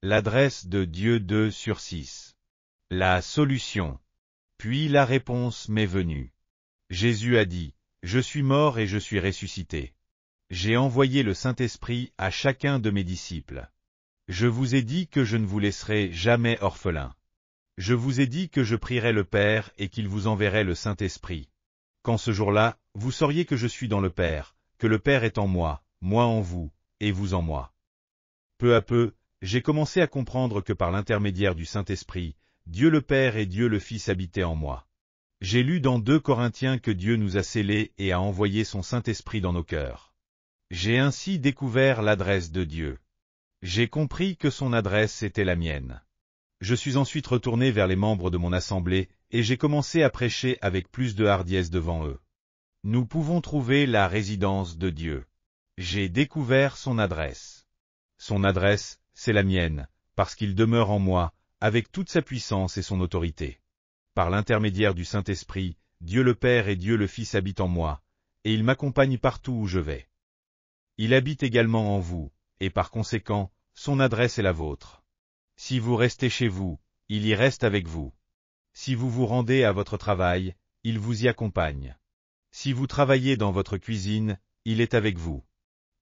L'adresse de Dieu 2/6. La solution. Puis la réponse m'est venue. Jésus a dit, « Je suis mort et je suis ressuscité. J'ai envoyé le Saint-Esprit à chacun de mes disciples. Je vous ai dit que je ne vous laisserai jamais orphelins. Je vous ai dit que je prierai le Père et qu'il vous enverrait le Saint-Esprit. Quand ce jour-là, vous sauriez que je suis dans le Père, que le Père est en moi en vous, et vous en moi. » Peu à peu, j'ai commencé à comprendre que par l'intermédiaire du Saint-Esprit, Dieu le Père et Dieu le Fils habitaient en moi. J'ai lu dans 2 Corinthiens que Dieu nous a scellés et a envoyé son Saint-Esprit dans nos cœurs. J'ai ainsi découvert l'adresse de Dieu. J'ai compris que son adresse était la mienne. Je suis ensuite retourné vers les membres de mon assemblée et j'ai commencé à prêcher avec plus de hardiesse devant eux. Nous pouvons trouver la résidence de Dieu. J'ai découvert son adresse. Son adresse, c'est la mienne, parce qu'il demeure en moi, avec toute sa puissance et son autorité. Par l'intermédiaire du Saint-Esprit, Dieu le Père et Dieu le Fils habitent en moi, et il m'accompagne partout où je vais. Il habite également en vous, et par conséquent, son adresse est la vôtre. Si vous restez chez vous, il y reste avec vous. Si vous vous rendez à votre travail, il vous y accompagne. Si vous travaillez dans votre cuisine, il est avec vous.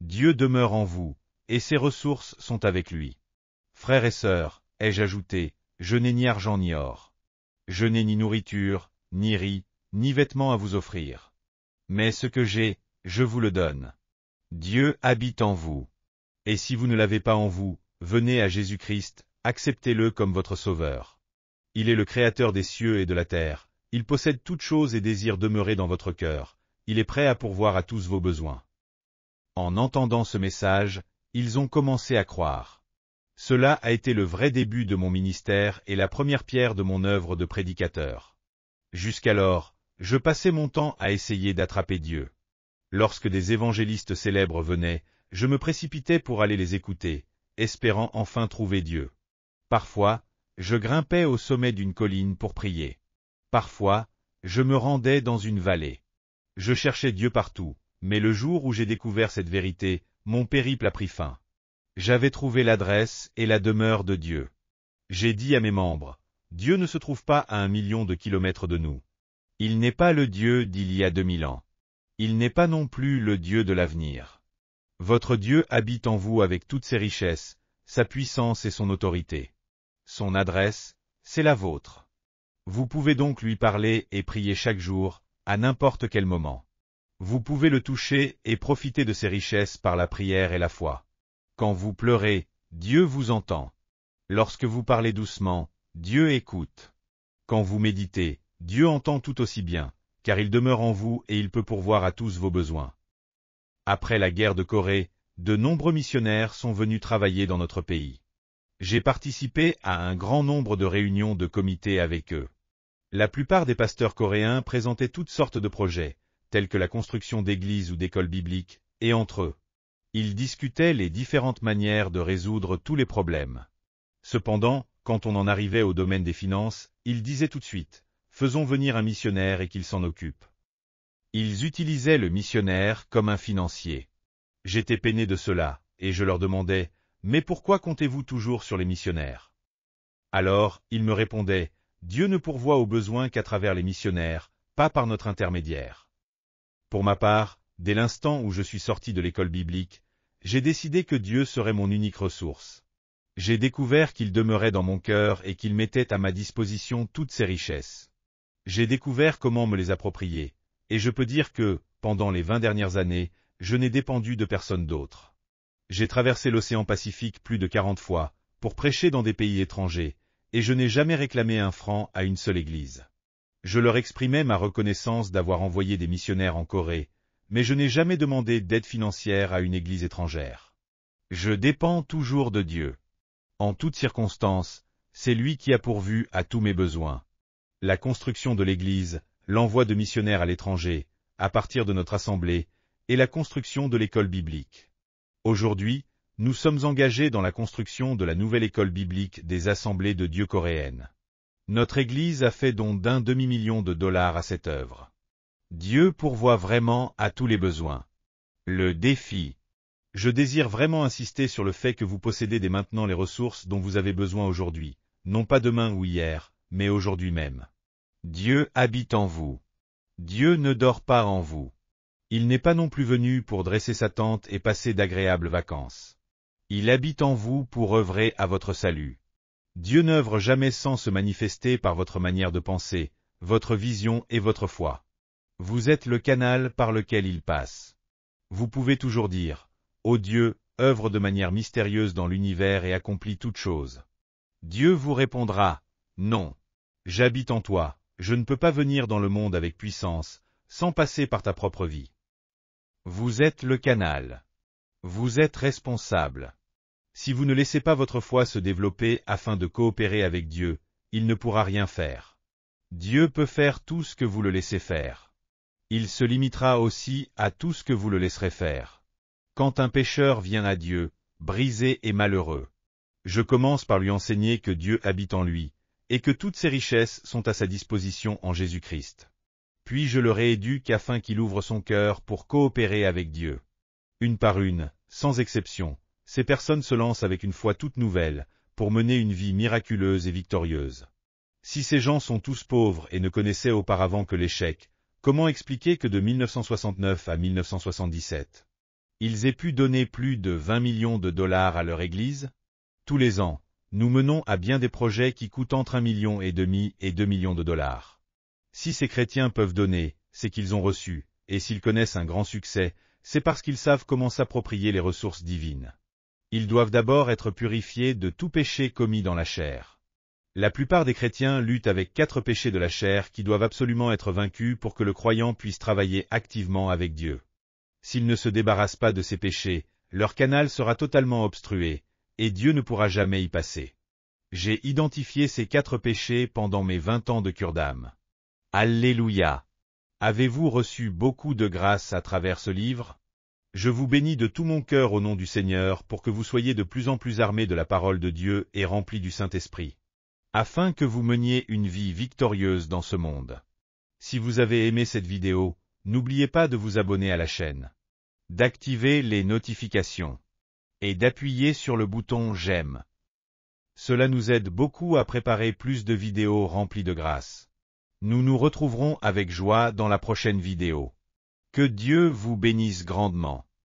Dieu demeure en vous, et ses ressources sont avec lui. Frères et sœurs, ai-je ajouté, je n'ai ni argent ni or. Je n'ai ni nourriture, ni riz, ni vêtements à vous offrir. Mais ce que j'ai, je vous le donne. Dieu habite en vous. Et si vous ne l'avez pas en vous, venez à Jésus-Christ, acceptez-le comme votre Sauveur. Il est le Créateur des cieux et de la terre, il possède toutes choses et désire demeurer dans votre cœur, il est prêt à pourvoir à tous vos besoins. En entendant ce message, ils ont commencé à croire. Cela a été le vrai début de mon ministère et la première pierre de mon œuvre de prédicateur. Jusqu'alors, je passais mon temps à essayer d'attraper Dieu. Lorsque des évangélistes célèbres venaient, je me précipitais pour aller les écouter, espérant enfin trouver Dieu. Parfois, je grimpais au sommet d'une colline pour prier. Parfois, je me rendais dans une vallée. Je cherchais Dieu partout, mais le jour où j'ai découvert cette vérité, mon périple a pris fin. J'avais trouvé l'adresse et la demeure de Dieu. J'ai dit à mes membres, Dieu ne se trouve pas à 1 million de kilomètres de nous. Il n'est pas le Dieu d'il y a 2000 ans. Il n'est pas non plus le Dieu de l'avenir. Votre Dieu habite en vous avec toutes ses richesses, sa puissance et son autorité. Son adresse, c'est la vôtre. Vous pouvez donc lui parler et prier chaque jour, à n'importe quel moment. Vous pouvez le toucher et profiter de ses richesses par la prière et la foi. Quand vous pleurez, Dieu vous entend. Lorsque vous parlez doucement, Dieu écoute. Quand vous méditez, Dieu entend tout aussi bien, car il demeure en vous et il peut pourvoir à tous vos besoins. Après la guerre de Corée, de nombreux missionnaires sont venus travailler dans notre pays. J'ai participé à un grand nombre de réunions de comités avec eux. La plupart des pasteurs coréens présentaient toutes sortes de projets, tels que la construction d'églises ou d'écoles bibliques, et entre eux. Ils discutaient les différentes manières de résoudre tous les problèmes. Cependant, quand on en arrivait au domaine des finances, ils disaient tout de suite, « Faisons venir un missionnaire et qu'il s'en occupe. » Ils utilisaient le missionnaire comme un financier. J'étais peiné de cela, et je leur demandais, « Mais pourquoi comptez-vous toujours sur les missionnaires ?» Alors, ils me répondaient, « Dieu ne pourvoit aux besoins qu'à travers les missionnaires, pas par notre intermédiaire. » Pour ma part, dès l'instant où je suis sorti de l'école biblique, j'ai décidé que Dieu serait mon unique ressource. J'ai découvert qu'il demeurait dans mon cœur et qu'il mettait à ma disposition toutes ses richesses. J'ai découvert comment me les approprier, et je peux dire que, pendant les 20 dernières années, je n'ai dépendu de personne d'autre. J'ai traversé l'océan Pacifique plus de 40 fois, pour prêcher dans des pays étrangers, et je n'ai jamais réclamé un franc à une seule église. Je leur exprimais ma reconnaissance d'avoir envoyé des missionnaires en Corée, mais je n'ai jamais demandé d'aide financière à une église étrangère. Je dépends toujours de Dieu. En toutes circonstances, c'est lui qui a pourvu à tous mes besoins. La construction de l'église, l'envoi de missionnaires à l'étranger, à partir de notre assemblée, et la construction de l'école biblique. Aujourd'hui, nous sommes engagés dans la construction de la nouvelle école biblique des Assemblées de Dieu coréennes. Notre Église a fait don d'1 demi-million de dollars à cette œuvre. Dieu pourvoit vraiment à tous les besoins. Le défi. Je désire vraiment insister sur le fait que vous possédez dès maintenant les ressources dont vous avez besoin aujourd'hui, non pas demain ou hier, mais aujourd'hui même. Dieu habite en vous. Dieu ne dort pas en vous. Il n'est pas non plus venu pour dresser sa tente et passer d'agréables vacances. Il habite en vous pour œuvrer à votre salut. Dieu n'œuvre jamais sans se manifester par votre manière de penser, votre vision et votre foi. Vous êtes le canal par lequel il passe. Vous pouvez toujours dire, « Ô Dieu, œuvre de manière mystérieuse dans l'univers et accomplit toutes choses. » Dieu vous répondra, « Non. J'habite en toi, je ne peux pas venir dans le monde avec puissance, sans passer par ta propre vie. » Vous êtes le canal. Vous êtes responsable. Si vous ne laissez pas votre foi se développer afin de coopérer avec Dieu, il ne pourra rien faire. Dieu peut faire tout ce que vous le laissez faire. Il se limitera aussi à tout ce que vous le laisserez faire. Quand un pécheur vient à Dieu, brisé et malheureux, je commence par lui enseigner que Dieu habite en lui, et que toutes ses richesses sont à sa disposition en Jésus-Christ. Puis je le rééduque afin qu'il ouvre son cœur pour coopérer avec Dieu. Une par une, sans exception, ces personnes se lancent avec une foi toute nouvelle, pour mener une vie miraculeuse et victorieuse. Si ces gens sont tous pauvres et ne connaissaient auparavant que l'échec, comment expliquer que de 1969 à 1977, ils aient pu donner plus de 20 millions de dollars à leur Église? Tous les ans, nous menons à bien des projets qui coûtent entre 1,5 million et 2 millions de dollars. Si ces chrétiens peuvent donner, c'est qu'ils ont reçu, et s'ils connaissent un grand succès, c'est parce qu'ils savent comment s'approprier les ressources divines. Ils doivent d'abord être purifiés de tout péché commis dans la chair. La plupart des chrétiens luttent avec 4 péchés de la chair qui doivent absolument être vaincus pour que le croyant puisse travailler activement avec Dieu. S'ils ne se débarrassent pas de ces péchés, leur canal sera totalement obstrué, et Dieu ne pourra jamais y passer. J'ai identifié ces 4 péchés pendant mes 20 ans de cure d'âme. Alléluia! Avez-vous reçu beaucoup de grâce à travers ce livre? Je vous bénis de tout mon cœur au nom du Seigneur pour que vous soyez de plus en plus armés de la parole de Dieu et remplis du Saint-Esprit, afin que vous meniez une vie victorieuse dans ce monde. Si vous avez aimé cette vidéo, n'oubliez pas de vous abonner à la chaîne, d'activer les notifications et d'appuyer sur le bouton « J'aime ». Cela nous aide beaucoup à préparer plus de vidéos remplies de grâce. Nous nous retrouverons avec joie dans la prochaine vidéo. Que Dieu vous bénisse grandement.